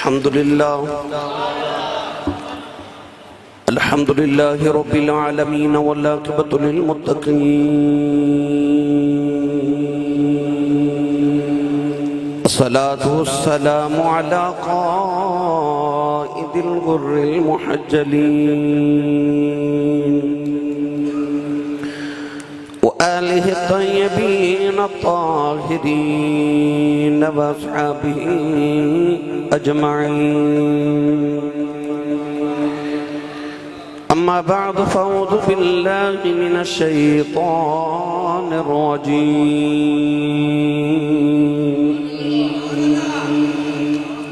الحمد لله رب العالمين والعاقبة للمتقين الصلاة والسلام على قائد الغر المحجلين وآله الطيبين الطاهرين وأصحابه أجمعين أما بعد فأعوذ بالله من الشيطان الرجيم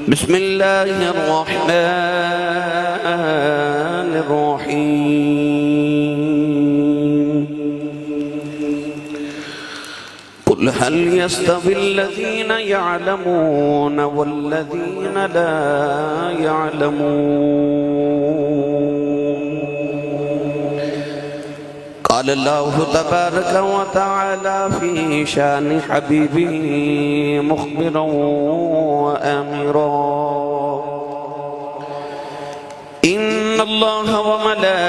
بسم الله الرحمن الرحيم قل هل يستوي الذين يعلمون والذين لا يعلمون قال الله تبارك وتعالى في شان حبيبه مخبرا وآمرا إن الله وملائكته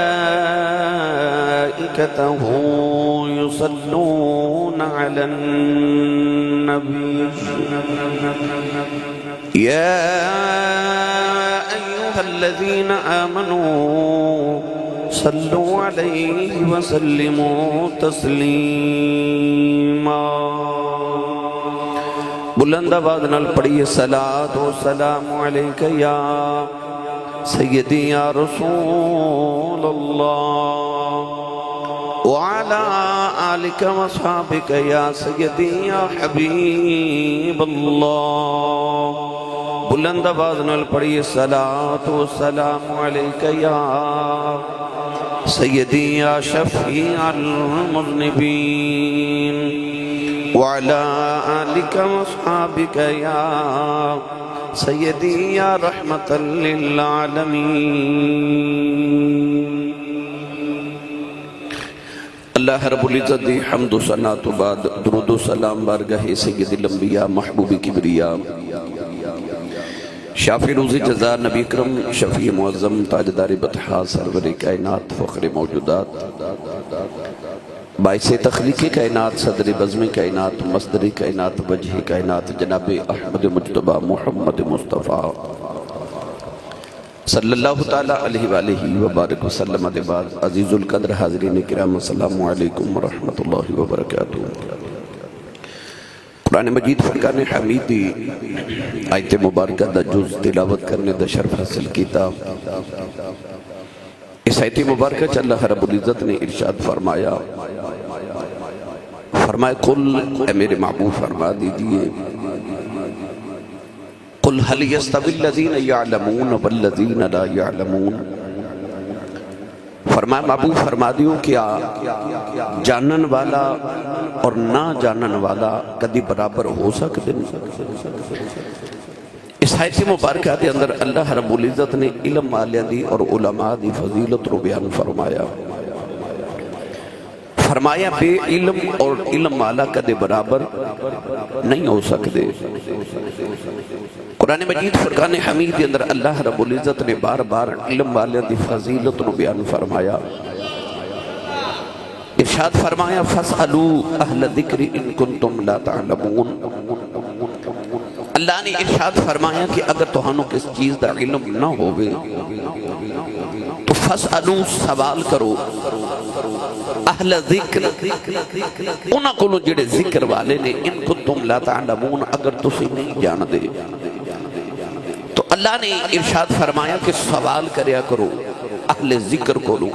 يصلون على النبي يا أيها الذين آمنوا صلوا عليه وسلموا تسلیما بلند آواز نال پڑھیے صلاۃ و سلام علیک یا سیدی یا رسول اللہ وعلى آلك وصحابك يا سيدي يا حبيب الله بلند آواز نال پڑھیے صلاۃ و سلام علیک یا سیدی یا شفیع المذنبین وعلى آلك وصحابك يا سیدی یا رحمت للعالمین اللہ رب العزت دی حمد و ثنا تو بعد درود و سلام بارگاہ سید الانبیاء محبوب کبریا شافی روزی جزا نبی کرم شفیع معظم تاجدار بطحا سرور کائنات فخر موجودات باعث تخلیق کائنات صدر بزم کائنات مصدر کائنات وجہ کائنات جناب احمد مجتبہ محمد مصطفیٰ صلی اللہ تعالیٰ علیہ وآلہ وبارک وسلم دے بعد عزیز القدر حاضرین کرام السلام علیکم ورحمۃ اللہ وبرکاتہ قرآن مجید فرقان حمیدی آیت مبارکہ دا جز تلاوت کرنے دا شرف حاصل کیتا اس آیت مبارکہ چا اللہ رب العزت نے ارشاد فرمایا قل اے میرے محبوب فرما دیجئے قل هل يستوي الذين يعلمون والذين لا يعلمون فرمایا محبوب فرما دیو کیا جانن والا اور نہ جانن والا کدی برابر ہو سکتے ہیں اس آیت مبارکہ دے اندر اللہ رب العزت نے علم والیاں دی اور علماء دی فضیلت رو بیان فرمایا بے علم اور علم والا کدے برابر نہیں ہو سکتے قرآن مجید فرقان حمید کے اندر اللہ رب العزت نے بار بار علم والیاں دی فضیلت رو بیان فرمایا ارشاد فرمایا فَاسْأَلُوا أَهْلَ الذِّكْرِ إِن كُنتُمْ لَا تَعْلَمُونَ اللہ نے ارشاد فرمایا کہ اگر تہانوں کس چیز دا علم نہ ہوئے تو فَاسْأَلُوا سوال کرو اہل ذکر انہاں کو جڑے ذکر والے نے ان کنتم لا تعلمون اگر تسی نہیں جان دے تو اللہ نے ارشاد فرمایا کہ سوال کریا کرو اہل ذکر کو لو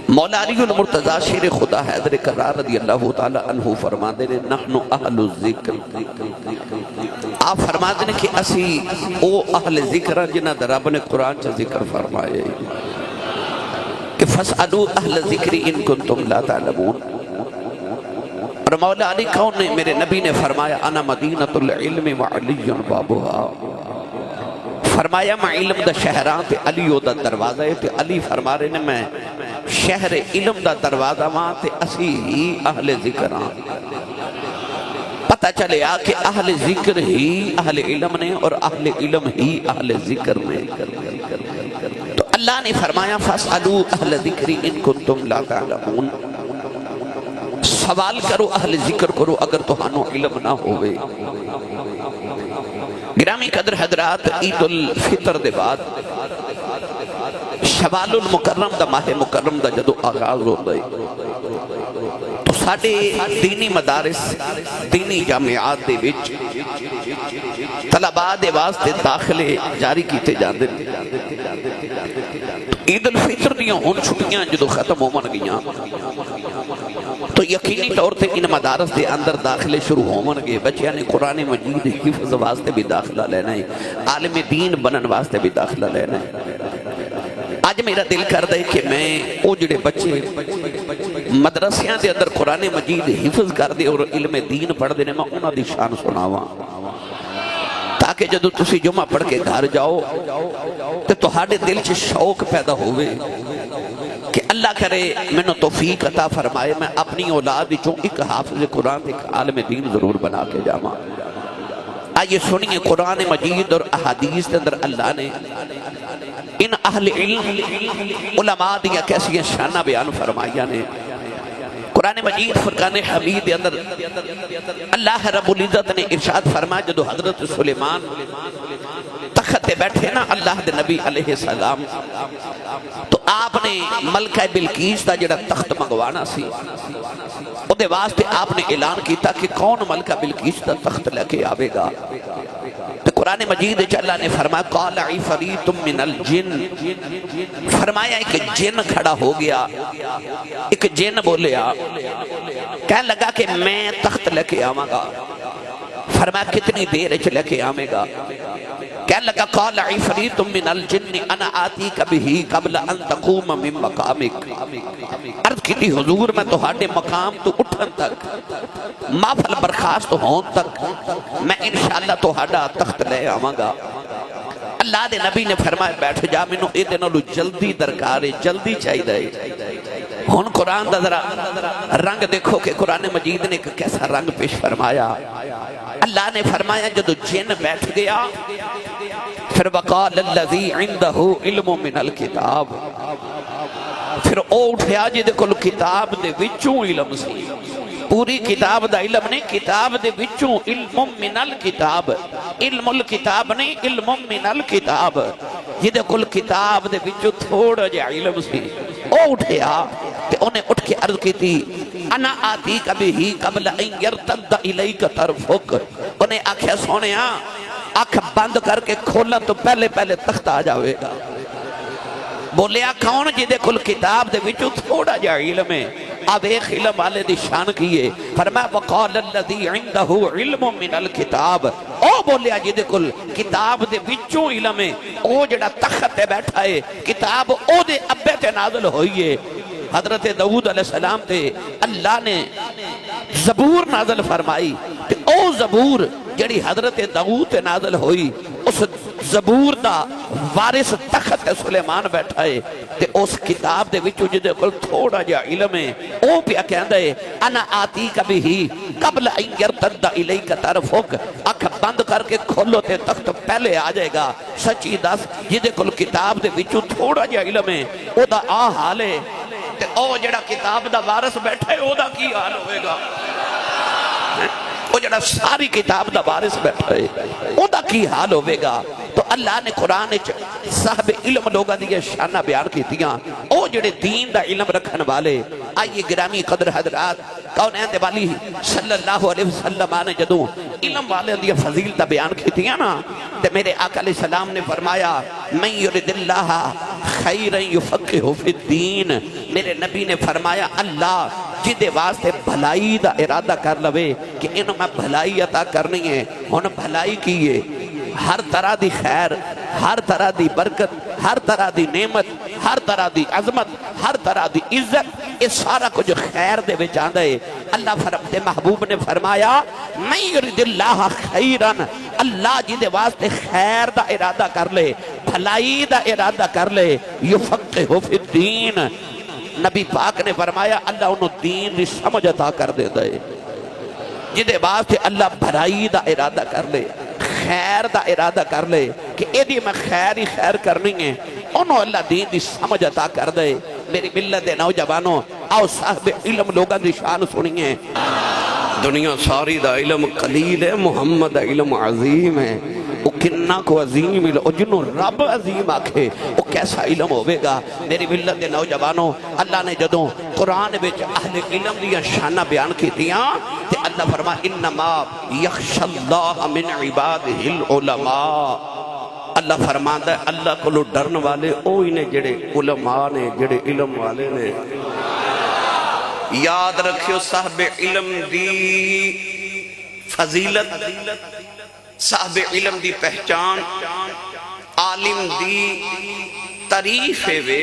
مولا علی المرتضی شیر خدا حیدر کرار رضی اللہ تعالی عنہ فرما دے نے نحن اہل الذکر آپ فرما دے کہ اسی او اہل ذکر جنہ در رب نے قرآن چا ذکر فرمائے کہ فَاسْأَلُوا أَهْلَ الذِّكْرِ إِن كُنتُمْ لَا تَعْلَمُونَ اور مولا علی کون نے میرے نبی نے فرمایا انا مدینۃ العلم وعلی بابها فرمایا میں علم دا شہران تے علی دا دروازہ ہے تے علی فرما رہے نے میں شہر علم دا دروازہ ماں تے اسی ہی اہل ذکران پتہ چلے کہ اہل ذکر ہی اہل علم نے اور اہل علم ہی اہل ذکر نے. تو اللہ نے فرمایا فاسألوا اہل ذکر ان کنتم لا تعلمون، سوال کرو اہل ذکر کرو اگر تہانوں علم نہ ہوئے. گرامی قدر حضرات، عید الفطر دے بعد شوال المکرم دا ماہ مکرم دا جدو آغاز ہوتا ہے تو ساڑے دینی مدارس دینی جامعات دے وچ طلباء دے واسطے داخلے جاری کیتے جاندے. عید الفطر دیاں ہون چھٹیاں جدو ختم ہومن گیاں تو یقینی طور تے ان مدارس دے اندر داخلے شروع ہومن گے. بچیاں نے قرآن مجید حفظ واسطے بھی داخلہ لینا ہے، عالم دین بنن واسطے بھی داخلہ لینا ہے. آج میرا دل کر دے کہ میں او جڑے بچے مدرسیاں دے اندر قرآن مجید حفظ کر دے اور علم دین پڑھ دے میں انہاں دی شان سناواں تاکہ جدو تسی جمعہ پڑھ کے گھر جاؤ تو تہاڈے دل چ شوق پیدا ہوئے کہ اللہ کرے میں نے توفیق عطا فرمائے میں اپنی اولاد چوں ایک حافظ قرآن ایک عالم دین ضرور بنا کے جاواں. آئیے سنیے قرآن مجید اور احادیث کے اندر اللہ نے ان اہل علم علماء دیا کیسی شانہ بیان فرمائیا نے. قرآن مجید فرقان حمید اندر اللہ رب العزت نے ارشاد فرمایا جدو حضرت سلیمان تخت بیٹھے نا اللہ دے نبی علیہ السلام تو آپ نے ملکہ بلقیس دا جڑا تخت منگوانا سی او دے واسطے آپ نے اعلان کیتا کہ کون ملکہ بلقیس دا تخت لے کے آوے گا. تو قرآن مجید اللہ نے فرمایا قال عفریت من الجن، فرمایا ایک جن کھڑا ہو گیا، ایک جن بولیا کہنے لگا کہ میں تخت لے کے آواں گا. فرمایا کتنی دیر اچھ لے کے آمے گا؟ کہنے لگا قال عفریت من الجن انا آتیک بہی قبل ان تقوم من مقامک. عرض کی تھی حضور میں تو ہاڑے مقام تو اٹھن تک مافل برخاست ہون تک میں انشاءاللہ تو ہاڑا تخت لے آواں گا. اللہ دے نبی نے فرمایا بیٹھ جا منو اے دے نالو جلدی درکارے جلدی چاہی دے. ہن قرآن دا ذرا رنگ دیکھو کہ قرآن مجید نے کیسا رنگ پیش فرمایا. اللہ نے فرمایا جدو جن بیٹھ گیا پھر وقال الذی عندہ علم من الکتاب، پھر او اٹھیا جدے کل کتاب دے وچوں علم سی. پوری کتاب دا علم نہیں، کتاب دے وچوں علم من الکتاب، علم الکتاب نہیں علم من الکتاب. جدے کل کتاب دے وچوں تھوڑا جا علم سی او اٹھیا کہ انہیں اٹھ کے عرض کی تھی انا آتی کبھی ہی قبل ان یرتد الیک طرفک. انہیں آنکھیں سونے آنکھ بند کر کے کھولا تو پہلے پہلے تخت آ جاوے گا. بولیا کون جدے کل کتاب دے وچوں تھوڑا جا علم ہے اب ایک علم والے دی شان کیے. فرمایا وقال الذی عندہ علم من الکتاب، او بولیا جدے کل کتاب دے وچوں علم ہے او جڑا تخت تے بیٹھا ہے کتاب او دے ابے تے نازل ہوئی ہے. حضرت داؤد علیہ السلام تے اللہ نے زبور نازل فرمائی تے او زبور جڑی حضرت داؤد تے نازل ہوئی اس زبور دا وارث تخت سلیمان بیٹھا ہے تے اس کتاب دے وچوں جدے کول تھوڑا جا علم ہے او پیا کہندا ہے انا آتی کبھی ہی قبل ان یرتد الیک طرفک. اکھ بند کر کے کھولو تے تخت پہلے آ جائے گا. سچی دس جدے کول کتاب دے وچوں تھوڑا جا علم ہے او دا آ حال ہے تے او جڑا کتاب دا وارث بیٹھا ہے او دا کی حال ہوئے گا؟ وہ جڑا ساری کتاب دا وارث بیٹھا ہے او دا کی حال ہوئے گا؟ تو اللہ نے قرآن صاحب علم لوگاں دی شانہ بیان کی تیاں او جڑے دین دا علم رکھن والے. آئیے گرامی قدر حضرات کونین دے والی صلی اللہ علیہ وسلم آنے جدوں علم والے دی فضیلتہ بیان کی تیاں نا تے میرے آقا علیہ السلام نے فرمایا من یرد اللہ خیرا یفقہ فی الدین. میرے نبی نے فرمایا اللہ جدے واسطے بھلائی دا ارادہ کر لوے کہ انہوں میں بھلائی عطا کرنی ہے انہوں بھلائی کیے ہر طرح دی خیر ہر طرح دی برکت ہر طرح دی نعمت ہر طرح دی عظمت ہر طرح دی عزت یہ سارا کچھ خیر دے وچ آندا ہے. اللہ فرماتے محبوب نے فرمایا من یرد اللہ خیرن، اللہ جدے واسطے خیر دا ارادہ کر لے بھلائی دا ارادہ کر لے یفقہ فی الدین. نبی پاک نے فرمایا اللہ انہوں دین دی سمجھ عطا کر دے دے. جدے واسطے اللہ بھلائی دا ارادہ کر لے، خیر دا ارادہ کر لے کہ ایدی میں خیر ہی خیر کرنی ہے، انہوں اللہ دین دی سمجھ عطا کر دے۔ میری ملت نوجوانوں، آؤ صاحب علم لوگاں دی شان سنیے۔ دنیا ساری دا علم قلیل ہے، محمد دا علم عظیم ہے۔ وہ کنہ کو عظیم علم، جنہوں رب عظیم آکھے وہ کیسا علم ہوئے گا۔ میری ملت نوجوانوں، اللہ نے جدوں قرآن بچ اہل علم دیا شانہ بیان کی دیا تے اللہ فرما انما یخشى اللہ من عبادہ العلماء۔ اللہ فرماندہ ہے اللہ کو لو ڈرن والے اوہی نے جڑے علماء نے، جڑے علم والے نے۔ یاد رکھیو صاحب علم دی فضیلت، صاحب علم دی پہچان، عالم دی تعریف ہے وے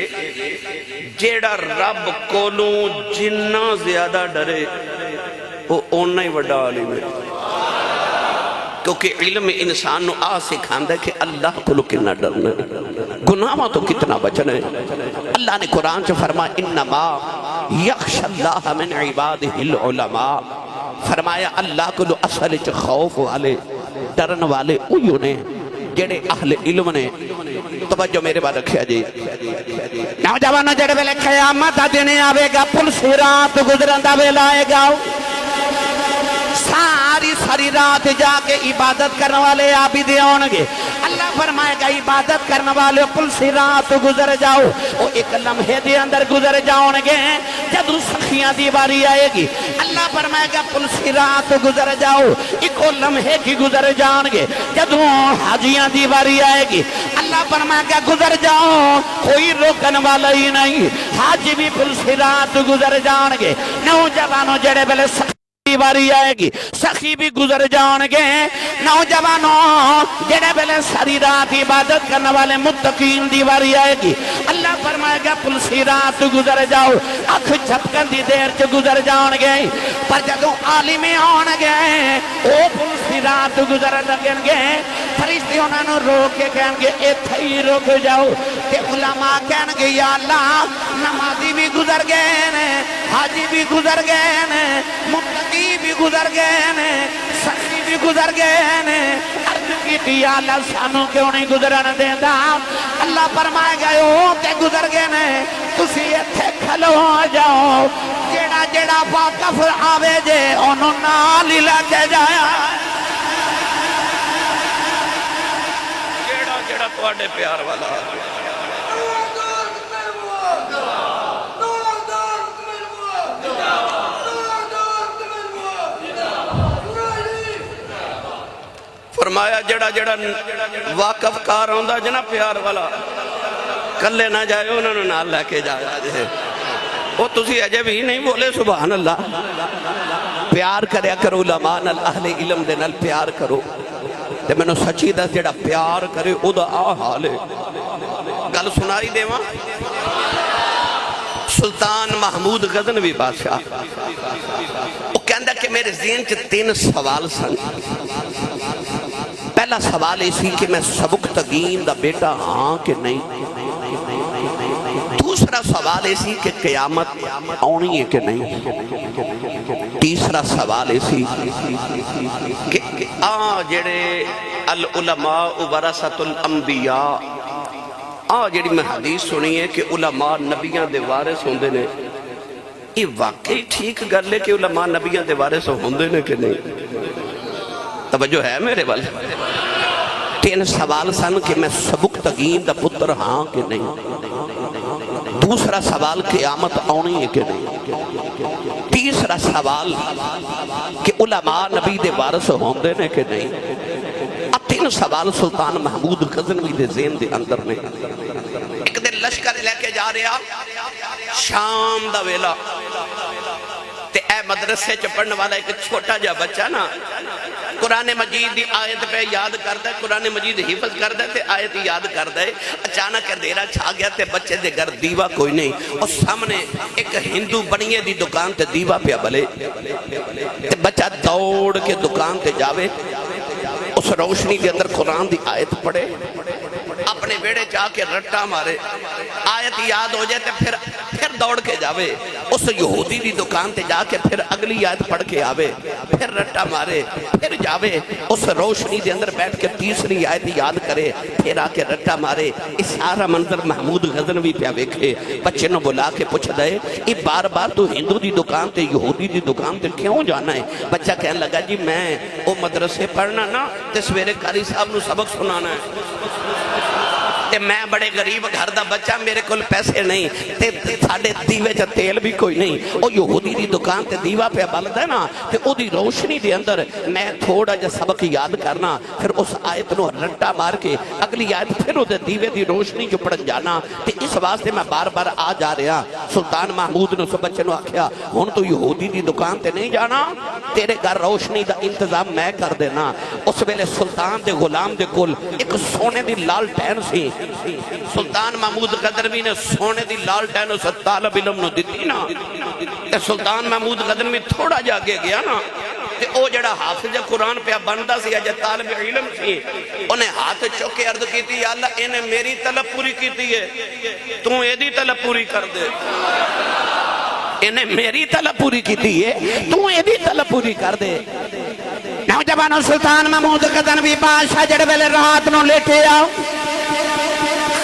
جیڑا رب کولوں جنہ زیادہ ڈرے وہ اونا ہی وڈا عالم ہے، کیونکہ علم انسان نو آ سکھاندہ ہے کہ اللہ کو لو کتنا ڈرنا ہے، گناہاں تو کتنا بچنا ہے۔ اللہ نے قرآن سے فرمایا انما یخشى اللہ من عبادہ العلماء، فرمایا اللہ کو لو اصل خوف والے ڈرن والے اوہی نے جڑے اہل علم نے۔ توجہ میرے بعد رکھیا جی، نوجوانوں جڑے ویلے قیامت دا دن آوے گا، پل صراط گزرن دا ویلا آئے گا، ساری رات جا کے عبادت کرنے والے عابد ہونگے۔ اللہ فرمائے گا عبادت کرنے والے پل صراط گزر جاؤ، وہ ایک لمحے دے اندر گزر جاؤنگے جدو سخیاں دیواری آئے گی۔ اللہ فرمائے گا پل صراط گزر جاؤ، ایک لمحے کی گزر جاؤنگے جدو حاجیاں دیواری آئے گی۔ اللہ فرمائے گا گزر جاؤ، کوئی روکن والا ہی نہیں، حاجی بھی پل صراط گزر جاؤنگے۔ نوجوانوں جڑے بلے دیواری آئے گی، سخی بھی گزر جاؤنگے۔ نوجوانوں جڑے بلے ساری رات عبادت کرنے والے متقین دیواری آئے گی۔ اللہ فرمائے گا پل صراط گزر جاؤ، اکھ جھپکن دی دیر چ گزر جاؤنگے، پر جدوں عالمی آنگے او پل صراط گزر لگنگے، فرشتے انہوں نے روک کے کہنگے ایتھے ہی رک جاؤ، تے علماء کہنگے یا اللہ نمازی بھی گزر گئے نے، حاجی بھی گزر گئے نے، متقی بھی گزر گئے نے، سخی بھی گزر گئے نے۔ عرض کی یا اللہ سانوں کیوں نہیں گزرن دیندہ؟ اللہ فرمائے گا او تے گزر گئے نے، تسی ایتھے کھلو جاؤ، جیڑا جیڑا واقف آوے جے انہوں نال ہی لگے جایا، جیڑا جیڑا تواڈے پیار والا فرمایا جڑا جڑا واقف کار ہوندہ جنا پیار والا کلے نہ جائے انہوں نے نال لے کے جایا جائے۔ وہ تسی اجے بھی نہیں بولے سبحان اللہ۔ پیار کریا کرو علماء نال، اہل علم دے نال پیار کرو، تے میں نے سچی دس جڑا پیار کرے او دا آ حال ہے۔ گل سنائی دے وہاں سلطان محمود غزنوی بادشاہ وہ کہندہ کہ میرے ذہن چ 3 سوال سن۔ پہلا سوال اسی کہ میں سبق تگین دا بیٹا ہاں کہ نہیں، دوسرا سوال اسی کہ قیامت آنی ہے کہ نہیں، تیسرا سوال اسی کہ جڑے العلماء ورثۃ الانبیاء، جڑی میں حدیث سنی ہے کہ علماء نبیاں دے وارث ہوندے نے، یہ واقعی ٹھیک گل ہے کہ علماء نبیاں دے وارث ہوندے نے کہ نہیں؟ توجہ ہے میرے وال؟ 3 سوال سن کہ میں سبق تگین دا پتر ہاں کہ نہیں، دوسرا سوال قیامت آنی ہے کہ نہیں، تیسرا سوال کہ علماء نبی دے وارث ہوندے نے کہ نہیں۔ 3 سوال سلطان محمود غزنوی دے ذہن دے اندر نے۔ ایک دن لشکر لے کے جا رہا شام دا ویلا، تے اے مدرسے چ پڑھنے والا ایک چھوٹا جا بچہ نا قرآن مجید دی آیت پہ یاد کردہ ہے، قرآن مجید حفظ کردہ ہے تے آیت یاد کردہ ہے۔ اچانک اندھیرا چھا گیا تے بچے دے گھر دیوا کوئی نہیں، اور سامنے ایک ہندو بنیے دی دکان تے دیوا پہ بلے، تے بچہ دوڑ کے دکان تے جاوے، اس روشنی کے اندر قرآن دی آیت پڑھے، اپنے بیڑے چاہ کے رٹا مارے، آیت یاد ہو جائے تے پھر دوڑ کے جاوے اس یہودی دی دکان تے جا کے پھر اگلی آیت پڑھ کے آوے پھر رٹا مارے پھر جاوے اس روشنی دے اندر بیٹھ کے تیسری آیت یاد کرے پھر آ کے رٹا مارے اس سارا منظر محمود غزنوی پہ ویکھے بچے نو بلا کے پوچھ دے یہ بار بار تو ہندو دی دکان تے یہودی دی دکان تے کیوں جانا ہے بچہ کہنے لگا جی میں وہ مدرسے پڑھنا نا تے سویرے قاری صاحب نو سبق سنانا ہے تے میں بڑے غریب گھر دا بچہ میرے کل پیسے نہیں تے ساڑے دیوے چا تیل بھی کوئی نہیں او یہودی دی دکان تے دیوہ پہ بلد ہے نا تے او دی روشنی دے اندر میں تھوڑا جا سبق یاد کرنا پھر اس آیت نو رٹا مار کے اگلی آیت پھر او دے دیوے دی روشنی جو پڑھن جانا تے اس واسطے میں بار بار آ جا رہا سلطان محمود نے سو بچے نو آکھیا ہون تو یہودی دی دکان تے نہیں جانا تیرے گھر روشنی دا انتظام میں کر دینا اس ویلے سلطان دے غلام دے کل ایک سونے دی لال ٹین سی سلطان محمود غزنوی نے سونے دی لال ٹین اس طالب علم نو دیتی نا تے سلطان محمود غزنوی تھوڑا جا کے گیا نا تے او جڑا حافظ قرآن پہ بندہ سی یا طالب علم سی انہیں ہاتھ چوکے عرض کی تھی یا اللہ انہیں میری طلب پوری کی تھی ہے تو ایدی طلب پوری کر دے انہیں میری طلب پوری کی تھی ہے تو ایدی طلب پوری کر دے نوجوانوں سلطان محمود غزنوی بادشاہ جڑے ویلے رات نو لیٹے آؤ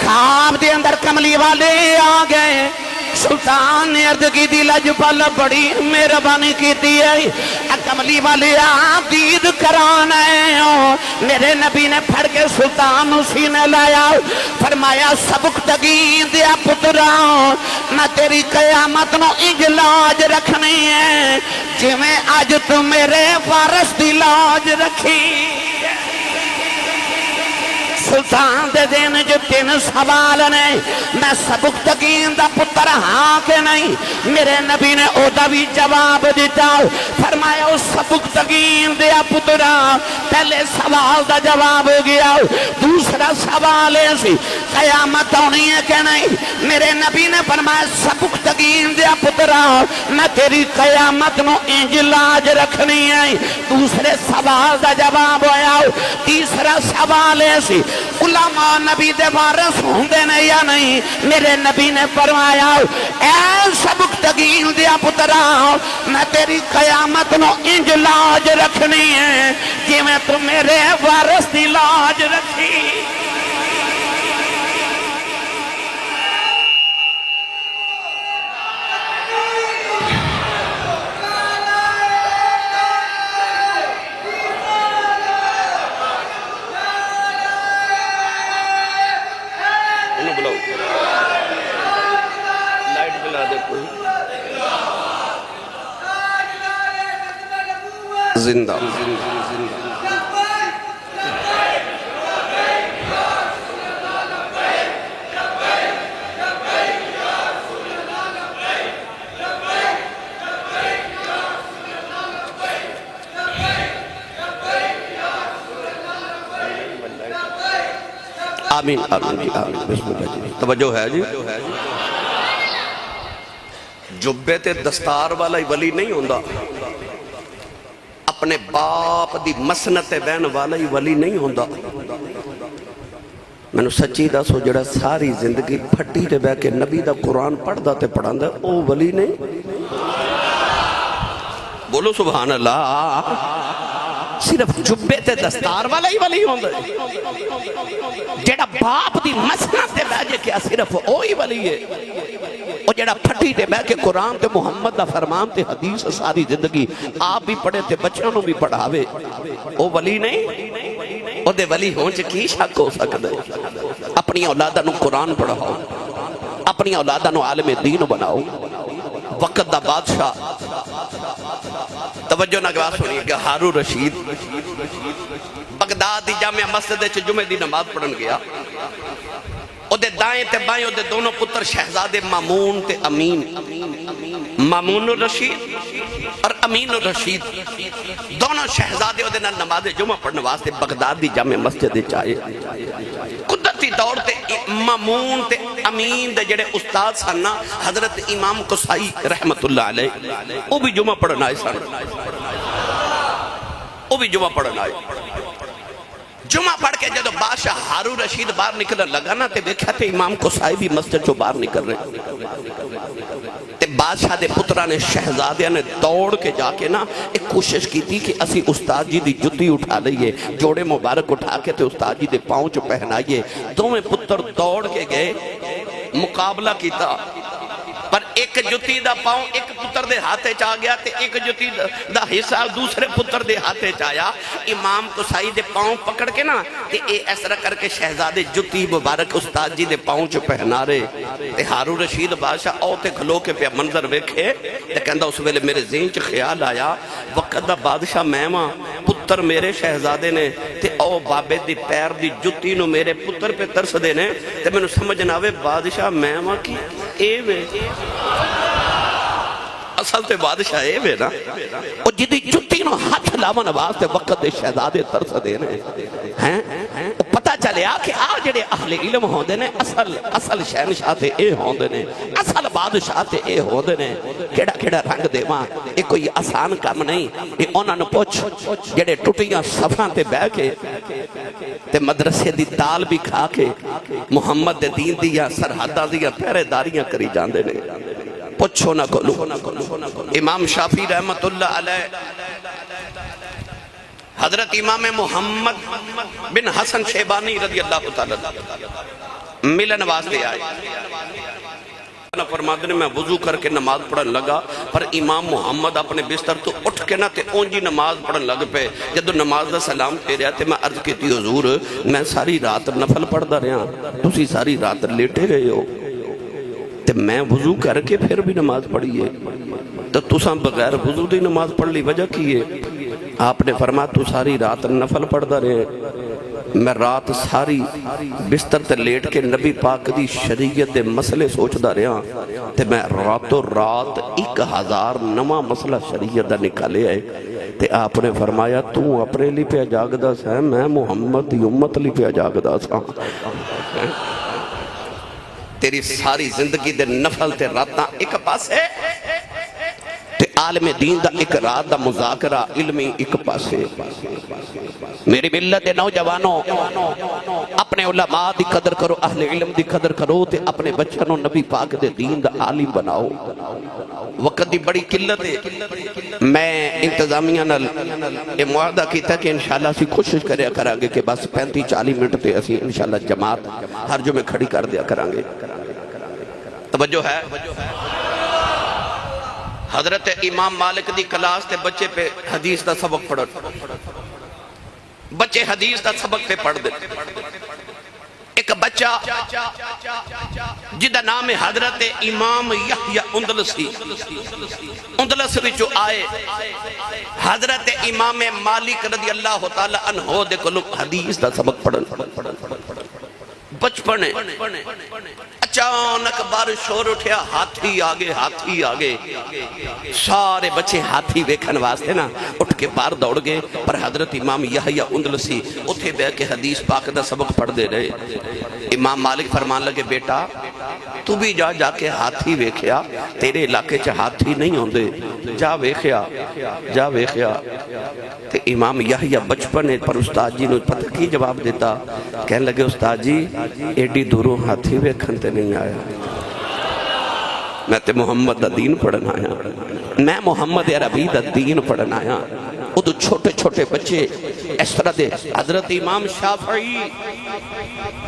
خواب دے اندر کملی والے آ گئے سلطان نے عرض کی دی لجپال بڑی مہربانی کی دی ہے کملی والے آپ دید کرانا ہے میرے نبی نے پھڑ کے سلطان اسی نے لایا فرمایا سبق تگین دیا پترا میں تیری قیامت نو اجلاج رکھنی ہے جی میں آج تو میرے وارث دی لاج رکھی سلطان دے دین جو تین سوال نے میں سبق تگین دا پتر ہاں کے نہیں میرے نبی نے او دا بھی جواب دیتا فرمایا اس سبق تگین دیا پترا پہلے سوال دا جواب ہو گیا دوسرا سوال ہے سی قیامت ہونی ہے کہ نہیں میرے نبی نے فرمایا سبق تگین دیا پترا میں تیری قیامت نو انجلاج رکھنی ہے دوسرے سوال دا جواب ہویا تیسرا سوال ہے سی علماء نبی دے وارث ہوندے نے یا نہیں میرے نبی نے فرمایا اے سبق تگین دیا پترا میں تیری قیامت نو انج لاج رکھنی ہے کہ میں تو میرے وارث دی لاج رکھی زندہ آمین آمین آمین بسم اللہ جی توجہ ہے جی جبے تے دستار والا ہی ولی نہیں ہوندہ اپنے باپ دی مسنت بین والا ہی ولی نہیں ہوندہ میں نے سچی دا سو جڑا ساری زندگی پھٹی تے بے کے نبی دا قرآن پڑھ دا تے پڑھان دا او ولی نہیں بولو سبحان اللہ صرف جبے تے دستار والا ہی ولی ہوندہ جڑا باپ دی مسنت بے جے کیا صرف او ہی ولی ہے اور جڑا پھٹی تے بے کے قرآن تے محمد دا فرمان تے حدیث ساری زندگی آپ بھی پڑھے تے بچوں بھی پڑھاوے او ولی نہیں او دے ولی ہون چے کی شک ہو سکتا ہے اپنی اولادہ نو قرآن پڑھاؤ اپنی اولادہ نو عالم دین بناؤ وقت دا بادشاہ توجہ نگواہ سنیے کہ ہارون رشید بغداد دی جامعہ مسجد چ جمعہ دی نماز پڑھن گیا او دے دائیں تے بائیں او دے دونوں پتر شہزادے مامون تے امین مامون الرشید اور امین الرشید دونوں شہزادے او دے نماز جمعہ پڑھنے واسطے بغداد دی جامع مسجد چاہے قدرتی دور تے مامون تے امین دے جڑے استاد سننا حضرت امام قصائی رحمت اللہ علیہ او بھی جمعہ پڑھنا ہے سن او بھی جمعہ پڑھنا ہے جمعہ پڑھ کے جدو بادشاہ ہارون رشید باہر نکلنے لگا نا تے دیکھا تے امام قصائی بھی مسجد جو باہر نکل رہے تے بادشاہ دے پترہ نے شہزادیاں نے دوڑ کے جا کے نا ایک کوشش کی تھی کہ اسی استاد جی دی جتی اٹھا لئیے جوڑے مبارک اٹھا کے تے استاد جی دے پاؤں چو پہنائیے دو میں پتر دوڑ کے گئے مقابلہ کیتا پر ایک جتی دا پاؤں ایک پتر دے ہاتھے چاہ گیا تے ایک جتی دا حصہ دوسرے پتر دے ہاتھے چاہیا امام قصائی دے پاؤں پکڑ کے نا تے اے ایسا کر کے شہزادے جتی مبارک استاد جی دے پاؤں چو پہنا رہے تے ہارون رشید بادشاہ اوتے کھلو کے پہ منظر ویکھے تے کہندہ اس ویلے میرے ذہن چ خیال آیا وقت دا بادشاہ مہما پتر میرے شہزادے نے تے او بابے دی پیر دی جتی نو میرے پتر پہ ترس دینے تے میں نو سمجھ ناوے بادشاہ مہما کی اے وے اصل تے بادشاہ اے وے نا او جدی جتی نو ہاتھ لاون واسطے وقت دے شہزادے ترس دینے ہیں پتہ چلے کہ آ جڑے اہل علم ہوندے نے اصل شہنشاہ تے اے ہوندے نے اصل بادشاہ تے اے ہوندے نے کیڑا کیڑا رنگ دے ماں اے کوئی آسان کام نہیں اے انہاں نو پوچھ جڑے ٹوٹیاں صفاں تے بہ کے تے مدرسے دی دال بھی کھا کے محمد دے دین دیاں سرحداں دیاں پہرے داریاں کری جاندے نے پوچھو نہ کلو امام شافعی رحمت اللہ علیہ حضرت امام محمد بن حسن شیبانی رضی اللہ تعالیٰ ملن واسطے آئے فرماتے نے میں وضو کر کے نماز پڑھن لگا پر امام محمد اپنے بستر تو اٹھ کے نہ تے اونجی نماز پڑھن لگ پہ جدو نماز دا سلام پھیریا تے میں عرض کی تھی حضور میں ساری رات نفل پڑھ دا رہا تسی ساری رات لیٹے رہے ہو تے میں وضو کر کے پھر بھی نماز پڑھی ہے تو تساں بغیر وضو دی نماز پڑھ لی وجہ کی ہے آپ نے فرمایا تو ساری رات نفل پڑھ دا رہے میں رات ساری بستر تے لیٹ کے نبی پاک دی شریعت دے مسئلے سوچ دا رہا تے میں راتوں رات 1000 نواں مسئلہ شریعت دا نکالے آئے تے آپ نے فرمایا تو اپنے لی پہ جاگ دا سا میں محمد دی امت لی پہ جاگ دا سا تیری ساری زندگی دے نفل تے راتاں ایک پاس ہے تے عالم دین دا ایک رات دا مذاکرہ علمی ایک پاس ہے میری ملت نوجوانوں اپنے علماء دی قدر کرو اہل علم دی قدر کرو تے اپنے بچنوں نبی پاک دے دین دا عالم بناؤ وقت دی بڑی قلت ہے میں انتظامیہ نال یہ معاہدہ کیتا کہ انشاءاللہ اسی کوشش کریا کرانگے کہ بس 35-40 منٹ تے اسی انشاءاللہ جماعت ہر جو میں کھڑی کر دیا کرانگے توجہ ہے حضرت امام مالک دی کلاس تے بچے پہ حدیث دا سبق پڑھ بچے حدیث دا سبق پہ پڑھ دے ایک بچہ جدہ نام حضرت امام یحییٰ اندلس وچو آئے حضرت امام مالک رضی اللہ تعالی عنہ دے کلو حدیث دا سبق پڑھن بچپنے اچانک بارش شور اٹھیا ہاتھی آگے سارے بچے ہاتھی ویکھن واسطے نا اٹھ کے بار دوڑ گئے پر حضرت امام یحییٰ اندلسی اتھے بے کے حدیث پاک دا سبق پڑھ دے رہے امام مالک فرمان لگے بیٹا تو بھی جا کے ہاتھی ویکھیا تیرے علاقے چا ہاتھی نہیں ہوندے جا ویکھیا تے امام یحییٰ بچپنے پر استاد جی نے پتہ کی جواب دیتا کہنے لگے استاد جی ایڈی دوروں ہاتھی ویکھن تے نہیں آیا میں تے محمد دا دین پڑھن آیا میں محمد عربی دا دین پڑھن آیا وہ تو چھوٹے چھوٹے بچے اس طرح دے حضرت امام شافعی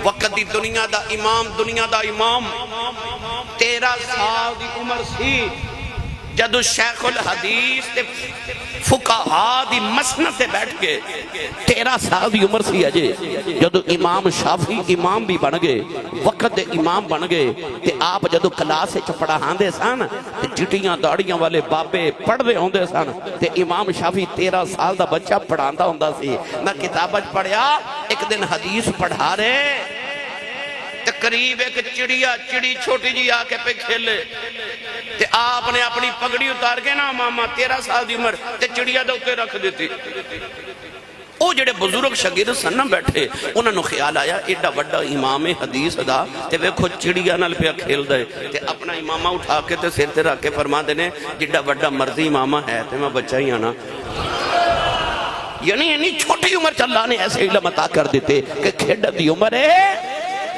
وقت دی دنیا دا امام 13 سال دی عمر سی جدو شیخ الحدیث تے فقہا دی مسند تے بیٹھ کے 13 سال دی عمر سی اجے جدو امام شافعی امام بھی بن گئے وقت دے امام بن گئے تے آپ جدو کلاس چپڑا ہاندے سان تے جٹیاں داڑیاں والے بابے پڑھ دے ہوندے سان تے امام شافعی 13 سال دا بچہ پڑھاندہ ہوندہ سی میں کتابت پڑھیا ایک دن حدیث پڑھا رہے تقریب ایک چڑی چھوٹی جی آکے پہ کھیلے تے آپ نے اپنی پگڑی اتار کے نا ماما 13 سال دی عمر تے چڑیا دے اوپر رکھ دیتی او جڑے بزرگ شاگرد سن بیٹھے انہاں نو خیال آیا ایڈا بڑا امام حدیث دا تے ویکھو چڑیا نال پیا کھیل دے تے اپنا امامہ اٹھا کے تے سر تے رکھ کے فرما دینے جڑا بڑا مرضی امامہ ہے تے میں بچہ ہی آنا یعنی چھوٹی عمر چ اللہ نے ایسے علم عطا کر دیتے کہ کھیڈن دی عمر ہے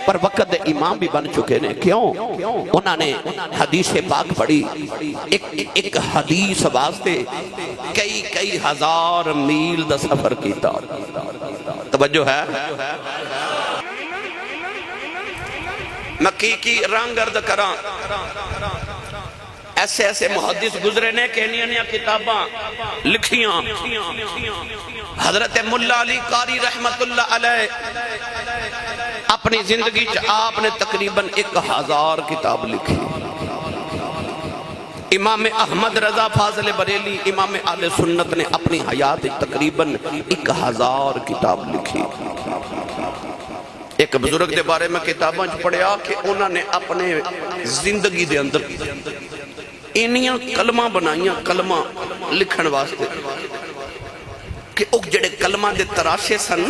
پر وقت دے امام بھی بن چکے نے. کیوں؟ انہوں نے حدیث پاک پڑھی. ایک حدیث واسطے کئی ہزار میل دا سفر کیتا. توجہ ہے؟ میں کی رنگ عرض کراں. ایسے محدث گزرے نے کہ انہی کتاباں لکھیاں. حضرت ملا علی قاری رحمت اللہ علیہ اپنی زندگی آپ نے تقریباً 1000 کتاب لکھی. امام احمد رضا فاضل بریلی امام اہل سنت نے اپنی حیات تقریباً 1000 کتاب لکھی. ایک بزرگ دے بارے میں کتاباں پڑھیا کہ انہوں نے اپنے زندگی دے اندر انیاں کلمہ بنائیاں کلمہ لکھن واسطے کہ وہ جڑے کلمہ دے تراشے سن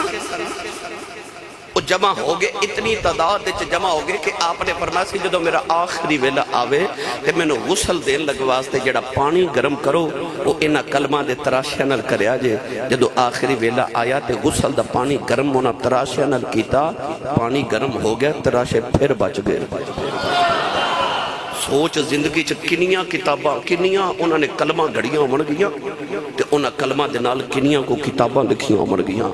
وہ جمع ہو گئے. اتنی تعداد جمع ہو گئے کہ آپ نے فرمایا سی جدو میرا آخری ویلہ آوے تے میں نے غسل دین لگ واسطے جڑا پانی گرم کرو وہ انہا کلمہ دے تراشے نل کریا جے. جدو آخری ویلہ آیا تے غسل دا پانی گرم ہونا تراشے نل کیتا پانی گرم ہو گیا تراشے پھر بچ گئے. سوچ زندگی کنیاں کتاباں کنیاں انہوں نے کلمہ گھڑیاں امڑ گیاں تے انہاں کلمہ دے نال کنیاں کو کتاباں لکھیاں امڑ گیاں.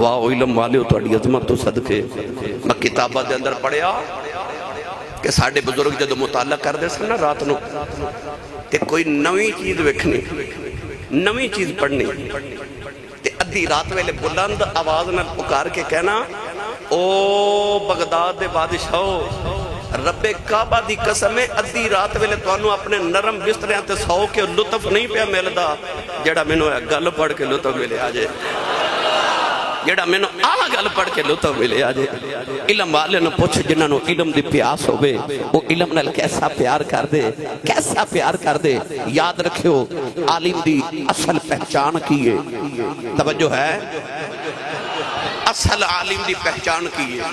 واہ علم والے ہو تہاڈی عظمت تو صدقے. میں کتاباں دے اندر پڑھیا کہ ساڈے بزرگ جدو مطالعہ کردے سن نا رات نو تے کوئی نویں چیز ویکھنی نویں چیز پڑھنی تے ادھی رات ویلے بلند آواز نال پکار کے کہنا او بغداد دے بادشاہو رب کعبہ دی قسم ہے ادھی رات ویلے توانو اپنے نرم بستریاں تے سو کے لطف نہیں پیا ملدا جڑا مینوں گل پڑھ کے لطف ملے آجے. جڑا مینوں گل پڑھ کے لطف ملے آجے. علم والے نو پوچھ جنہاں نو علم دی پیاس ہوئے وہ علم نال کیسا پیار کر دے کیسا پیار کر دے. یاد رکھیو عالم دی اصل پہچان کی ہے. توجہ ہے؟ اصل عالم دی پہچان کی ہے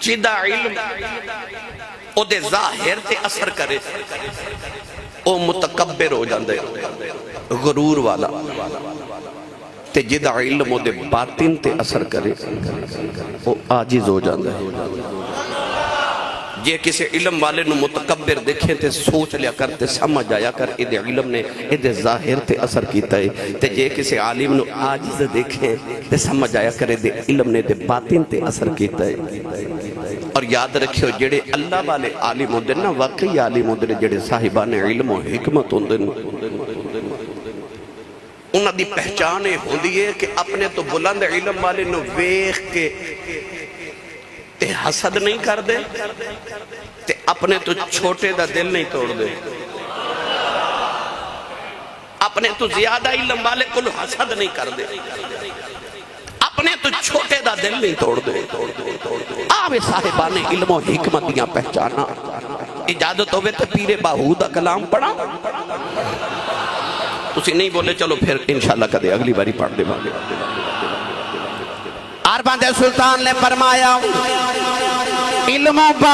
جدا علم او دے ظاہر تے اثر کرے او متکبر ہو جاندے غرور والا تے جدا علم او دے باطن تے اثر کرے او عاجز ہو جاندے. جے کسی علم والے نو متکبر دیکھیں تے سوچ لیا کر تے سمجھ آیا کر ادھے علم نے ادھے ظاہر تے اثر کیتا ہے تے جے کسی عالم نو عاجز دیکھیں تے سمجھ آیا کر ادھے علم نے ادھے باطن تے اثر کیتا ہے. اور یاد رکھیو جڑے اللہ والے عالم ہوندے نا واقعی عالم ہوندے جڑے صاحبان علم و حکمت ہوندے انہاں دی پہچان ہوندی ہے کہ اپنے تو بلند علم والے نو ویکھ کے تے حسد نہیں کر دے تے اپنے تو چھوٹے دا دل نہیں توڑ دے. اپنے تو زیادہ علم والے کو حسد نہیں کر دے اپنے تو چھوٹے دا دل نہیں توڑ دے. آوے صاحبان علم و حکمت دیاں پہچانا. اجازت ہوئے تے پیر باہو دا کلام پڑھا تسی نہیں بولے چلو پھر انشاءاللہ کدے اگلی باری پڑھ دے باندے. عربان دے سلطان نے فرمایا علم و باج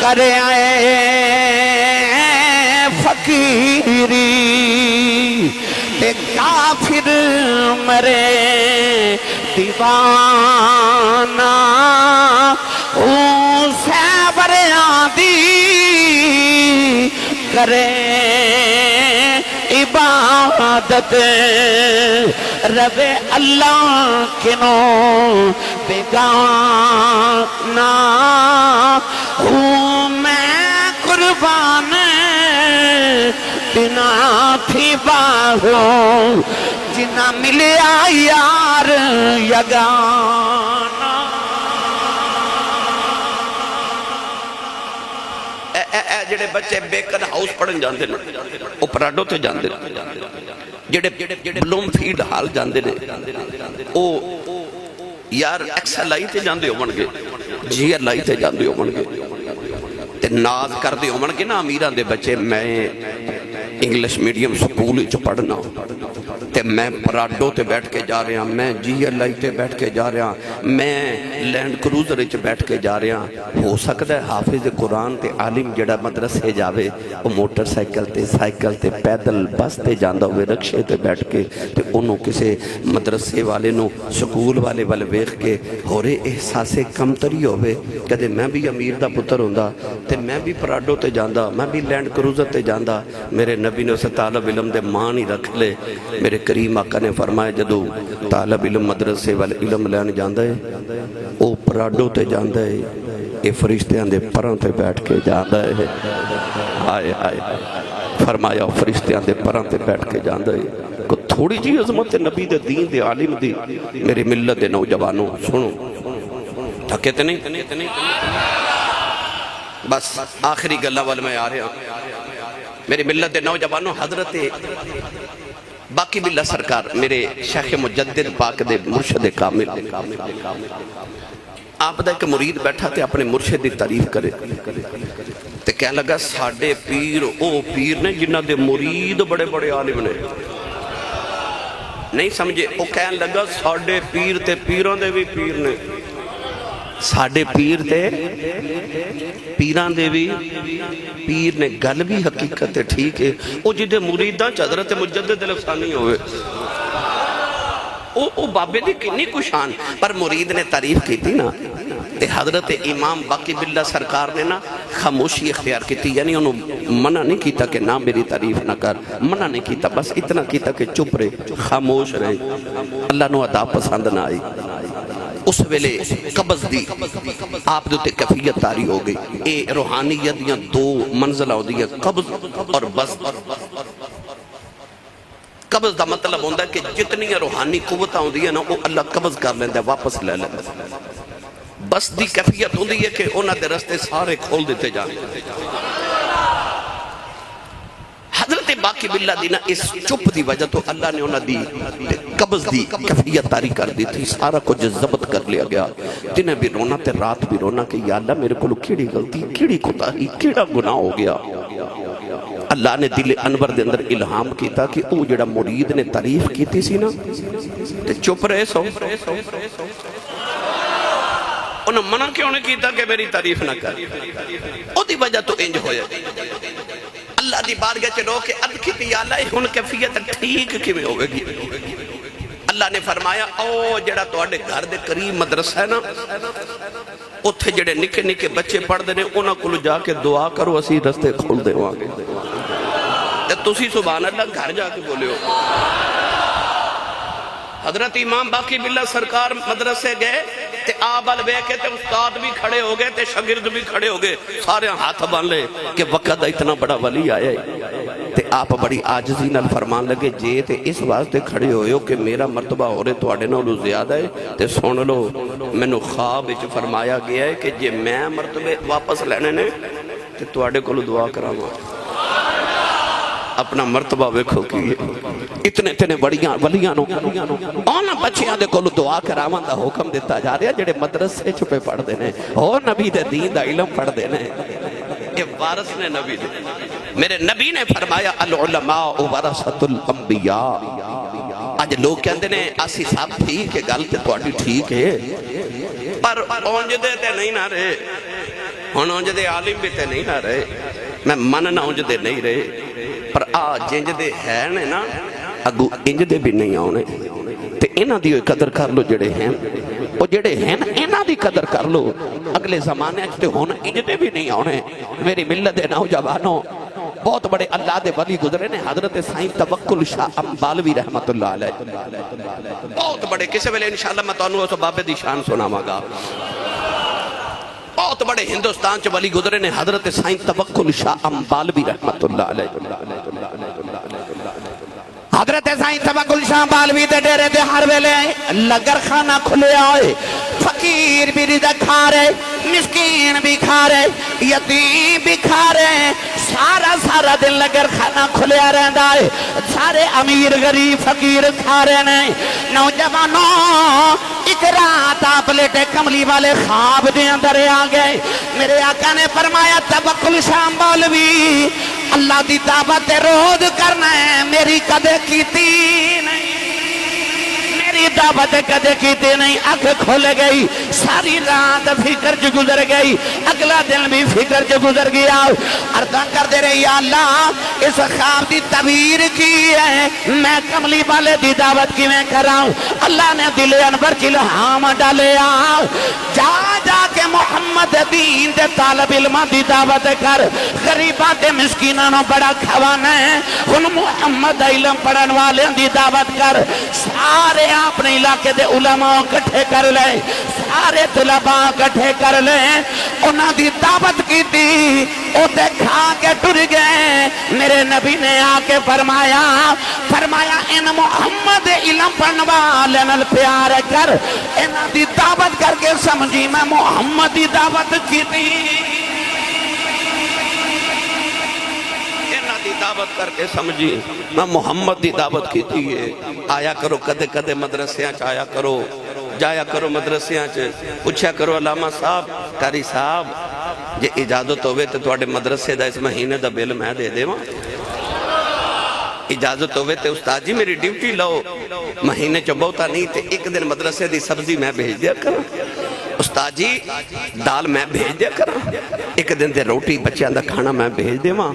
کرے آئے فقیری تے کافر مرے دیوانہ اسے بریادی کرے عبادت رب اللہ کنوں بیگانا ہوں میں قربان بنا تھی باہوں جنہ ملیا یار یگانا. جڑے بچے بیکن ہاؤس پڑھن جاندے نے او پراڈو تے جاندے نے جڑے بلوم فیلڈ حال جاندے نے او یار ایکسلائی تے جاندے ہون گے جی الائی تے جاندے ہون گے تے ناز کردے ہون گے نا امیراں دے بچے میں انگلش میڈیم سکول وچ پڑھنا تے میں پراڈو تے بیٹھ کے جا رہا، میں جی ایل آئی تے بیٹھ کے جا رہا، میں لینڈ کروزر وچ بیٹھ کے جا رہا، ہو سکتا ہے حافظ قرآن تے عالم جڑا مدرسے جاوے وہ موٹر سائیکل تے پیدل بس تے جاندا ہوئے رکشے تے بیٹھ کے تے انہوں کسے مدرسے والے نو سکول والے والے ویکھ کے ہورے احساس کمتری ہوئے کدے میں بھی امیر دا پتر ہوندا تے میں بھی پراڈو تے جاندا، میں بھی لینڈ کروزر تے جاندا۔ میرے نبی نے اسے طالب علم دے مان ہی رکھ لے۔ میرے کریم آقا نے فرمایا جدو طالب علم مدرسے والے علم لین جاندے او پراڈو تے جاندے اے فرشتیاں دے پراں تے بیٹھ کے جاندے آئے آئے فرمایا فرشتیاں دے پراں تے بیٹھ کے جاندے کو تھوڑی جی عظمت نبی دے دین دے عالم دی میرے ملت دے نوجوانوں سنو تھکے تے نہیں بس آخری گلہ وال میں آ رہا میرے ملت دے نوجوانوں حضرت باقی باللہ سرکار میرے شیخ مجدد پاک دے مرشد کامل آپ دا ایک مرید بیٹھا تے اپنے مرشد دی تعریف کرے تے کہنے لگا ساڑھے پیر او پیر نے جنہ دے مرید بڑے بڑے عالم نے نہیں سمجھے وہ کہنے لگا ساڑھے پیر تے پیران دے بھی پیر نے ساڑھے پیر تے پیران دے بھی پیر نے گل بھی حقیقت ہے ٹھیک ہے وہ جدے مریداں حضرت مجدد الافسانی ہوئے او بابے دی کنی کشان پر مرید نے تعریف کی تھی نا تے حضرت امام باقی باللہ سرکار نے نا خاموشی اختیار کی تھی یعنی انہوں منع نہیں کیتا کہ نہ میری تعریف نہ کر منع نہیں کیتا بس اتنا کیتا کہ چپ رہے خاموش رہے اللہ نو عطا پسند نہ آئی اس ویلے قبض دی آپ دوتے کفیت تاری ہو گئی اے روحانیت یا دو منزلہ ہو دی ہے قبض اور بس قبض دا مطلب ہوندہ ہے کہ جتنی روحانی قوتہ ہوندی ہے نا وہ اللہ قبض کر لیندہ ہے واپس لے لیندہ ہے بس دی کفیت ہوندی ہے کہ انہاں دے رستے سارے کھول دیتے جانے حضرت باقی باللہ دینا اس چپ دی وجہ تو اللہ نے انہاں دی قبض دی کفیت تاری کر دی تھی سارا کچھ ضبط کر لیا گیا دنیں بھی رونا تے رات بھی رونا کہ یا اللہ میرے کو کیڑی غلطی کیڑی کوتاہی کیڑا گناہ ہو گیا اللہ نے دل انور دے اندر الہام کیتا کہ او جڑا مرید نے تعریف کیتی سی نا تے چپ رہے سو انہوں منع کیوں نے کیتا کہ میری تعریف نہ کر او دی وجہ تو انج ہویا اللہ دی بارگاہ چ رو کے عرض کیتی یا اللہ ہن کیفیت ٹھیک کیویں ہوے گی اللہ نے فرمایا او جڑا تواڈے گھر دے قریب مدرسہ ہے نا اوتھے جڑے نکے نکے بچے پڑھ دے نے انہاں کول جا کے دعا کرو اسی رستے کھول دیواں گے تے تسی سبحان اللہ گھر جا کے بولے ہو حضرت امام باقی باللہ سرکار مدرسے گئے تے آبال بے کے تے استاد بھی کھڑے ہو گئے تے شاگرد بھی کھڑے ہو گئے سارے ہاتھ بان لے کہ وقت اتنا بڑا ولی آیا ہے تے آپ بڑی آجزی نال فرمان لگے جے تے اس واسطے کھڑے ہوئے ہو کہ میرا مرتبہ ہو رہے تو آڑے نالو زیادہ ہے تے سن لو میں نو خواب وچ فرمایا گیا ہے کہ جے میں مرتبے واپس لینے نے تے تو آڑے کو دعا کراواں اپنا مرتبہ ویکھو کی اتنے اتنے ولیاں نو اونا بچیاں دے کولو دعا کراواں دا حکم دیتا جا رہا جڑے مدرسے چھپے پڑھ دینے او نبی دے دین دا علم پڑھ دینے یہ وارث نے نبی دے میرے نبی نے فرمایا العلماء ورثۃ الانبیاء آج لوگ کہندے نے آسی صاحب ٹھیک ہے گل تے تواڈی ٹھیک ہے پر اونج دے تے نہیں نہ رہے ہن اونج دے عالم بھی تے نہیں نہ رہے میں من نہ اونج دے نہیں رہے پر آج انج دے ہے نا اگو انج دے بھی نہیں آنے تے انہاں دی قدر کر لو جڑے ہیں وہ جڑے ہیں انہاں دی قدر کر لو اگلے زمانے تے ہن انج دے بھی نہیں آنے میری ملت دے نوجوانوں بہت بڑے اللہ دے ولی گزرے نے حضرت سائیں توکل شاہ امبالوی رحمت اللہ علیہ بہت بڑے کسے ویلے انشاءاللہ میں تانوں اس بابے دی شان سناواں گا بہت بڑے ہندوستان چ ولی گزرے نے حضرت سائیں توکل شاہ امبالوی رحمت اللہ علیہ حضرت سائیں توکل شاہ امبالوی دے ڈیرے دے ہر ویلے لنگر خانہ کھلے آئے فقیر بھی رزق کھا رہے مسکین بھی کھا رہے یتیم بھی کھا رہے سارا سارا دن لگر کھانا کھلیا رہندا ہے سارے امیر غریب فقیر کھا رہے ہیں نوجوانوں ایک رات آپ لیٹے کملی والے خواب دے اندر آ گئے میرے آقا نے فرمایا توکل شام مولوی اللہ دی دعوت روز کرنا ہے میری کدے کیتی نہیں میری دعوت کدے کیتی نہیں آنکھ کھول گئی ساری رات فکر جو گزر گئی اگلا دن بھی فکر جو گزر گیا عرضاں کر دے رہے یا اللہ اس خواب دی تعبیر کی ہے میں کملی والے دی دعوت کی میں کراؤں اللہ نے دل انور چلہام ڈالے جا جا کے محمد دین دے طالب علم دی دعوت کر غریباں دے مسکینانوں بڑا کھوانا ہے ان محمد علم پڑھن والے دی دعوت کر سارے اپنے علاقے دے علماء کٹھے کر لے سارے طلباء کٹھے کر لے انہاں دی دعوت کی تھی او تے کھا کے ٹر گئے میرے نبی نے آ کے فرمایا ان محمد علم پڑھن والے نال پیار کر انہاں دی دعوت کر کے سمجھی میں محمد دی دعوت کی تھی دعوت کر کے سمجھی میں محمد دی دعوت کی تھی آیا کرو کدے کدے مدرسیاں چ آیا کرو جایا کرو مدرسیاں چ پوچھا کرو علامہ صاحب قاری صاحب جے اجازت ہوئے تو تواڈے مدرسے دا اس مہینے دا بل میں دے دیواں اجازت ہوئے تے استاد جی میری ڈیوٹی لو مہینے چ بہتا نہیں تے ایک دن مدرسے دی سبزی میں بھیج دیا کروں استاد جی دال میں بھیج دیا کروں ایک دن دے روٹی بچیاں دا کھانا میں بھیج دے ماں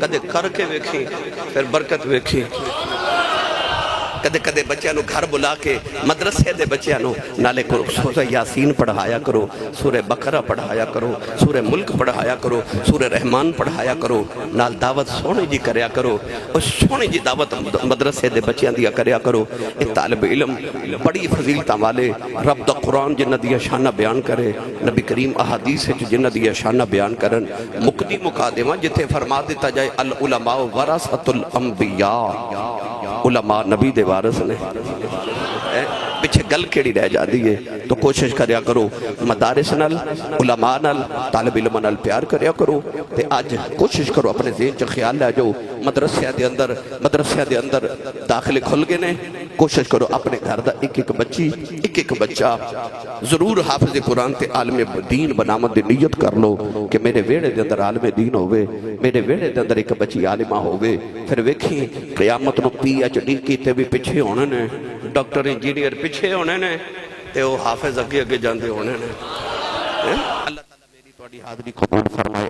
کدے کر کے ویکھی پھر برکت ویکھی کدے کدے بچیاں نو گھر بلا کے مدرسے دے بچیاں نو نالے کو سورہ یاسین پڑھایا کرو سورہ بقرہ پڑھایا کرو سورہ ملک پڑھایا کرو سورہ رحمان پڑھایا کرو نال دعوت سونے جی کریا کرو اور سونے جی دعوت مدرسے دے بچیاں دیا کریا کرو ایک طالب علم بڑی فضیلتاں والے رب دا قرآن جنہ دیا شانہ بیان کرے نبی کریم احادیث جنہ دیا شانہ بیان کرن مقدی مقادمہ جتے فرما دیتا جائے العلماء ورثۃ الانبیاء علماء نبی دے وارث نے پیچھے گل کیڑی رہ جاتی ہے تو کوشش کریا کرو مدارس نال علماء نال طالب علم نال پیار کریا کرو تے آج کوشش کرو اپنے ذہن چ خیال لے جاؤ مدرسے دے اندر داخلے کھل گئے نے کوشش کرو اپنے گھر دا ایک ایک بچہ ضرور حافظ قرآن تے عالم دین بنامت دی نیت کر لو کہ میرے ویڑے دے اندر عالم دین ہوئے میرے ویڑے دے اندر ایک بچی عالمہ ہوئے پھر ویکھی قیامت نو پی ایچ ڈی کیتے بھی پیچھے ہونے نے ڈاکٹر انجینئر پیچھے ہونے نے تے وہ حافظ اگے اگے جاندے ہونے نے اللہ تعالیٰ میری توڑی حاضری قبول فرمائے